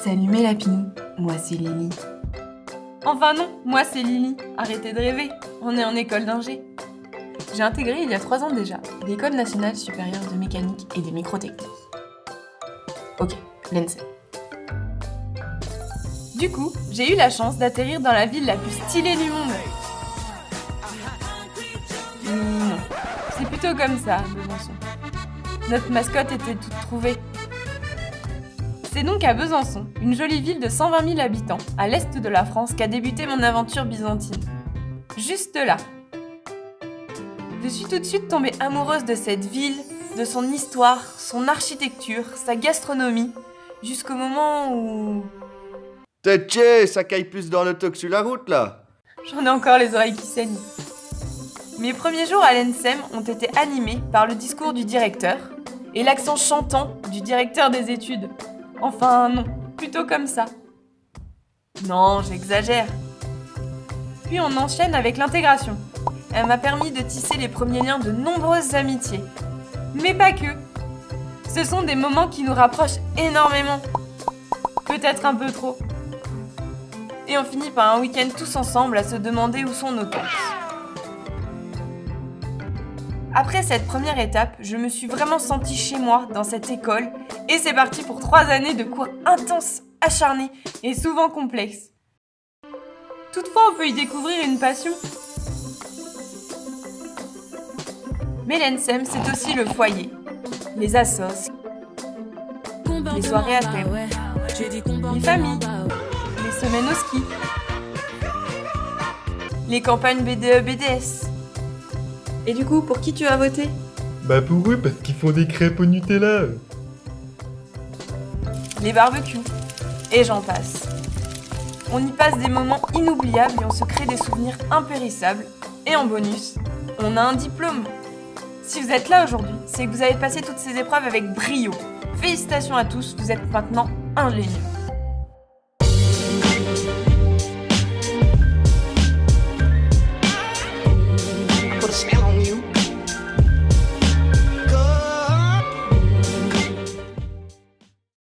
Salut mes lapinous, moi c'est Lily. Enfin non, moi c'est Lily, arrêtez de rêver, on est en école d'ingé. J'ai intégré il y a 3 ans déjà l'École nationale supérieure de mécanique et des microtechniques. Ok, l'ENSEM. Du coup, j'ai eu la chance d'atterrir dans la ville la plus stylée du monde. Non, c'est plutôt comme ça, Besançon. Notre mascotte était toute trouvée. C'est donc à Besançon, une jolie ville de 120 000 habitants, à l'est de la France, qu'a débuté mon aventure byzantine. Juste là. Je suis tout de suite tombée amoureuse de cette ville, de son histoire, son architecture, sa gastronomie, jusqu'au moment où... Tché, ça caille plus dans l'auto que sur la route, là. J'en ai encore les oreilles qui saignent. Mes premiers jours à l'ENSEM ont été animés par le discours du directeur et l'accent chantant du directeur des études. Enfin non, plutôt comme ça. Non, j'exagère. Puis on enchaîne avec l'intégration. Elle m'a permis de tisser les premiers liens de nombreuses amitiés. Mais pas que. Ce sont des moments qui nous rapprochent énormément. Peut-être un peu trop. Et on finit par un week-end tous ensemble à se demander où sont nos tantes. Après cette première étape, je me suis vraiment sentie chez moi dans cette école et c'est parti pour 3 années de cours intenses, acharnés et souvent complexes. Toutefois, on peut y découvrir une passion. Mais l'ENSEM, c'est aussi le foyer, les assos, les soirées à thème, les familles, les semaines au ski, les campagnes BDE-BDS. Et du coup, pour qui tu as voté ? Bah pour eux, parce qu'ils font des crêpes au Nutella. Les barbecues, et j'en passe. On y passe des moments inoubliables et on se crée des souvenirs impérissables. Et en bonus, on a un diplôme. Si vous êtes là aujourd'hui, c'est que vous avez passé toutes ces épreuves avec brio. Félicitations à tous, vous êtes maintenant ingénieux.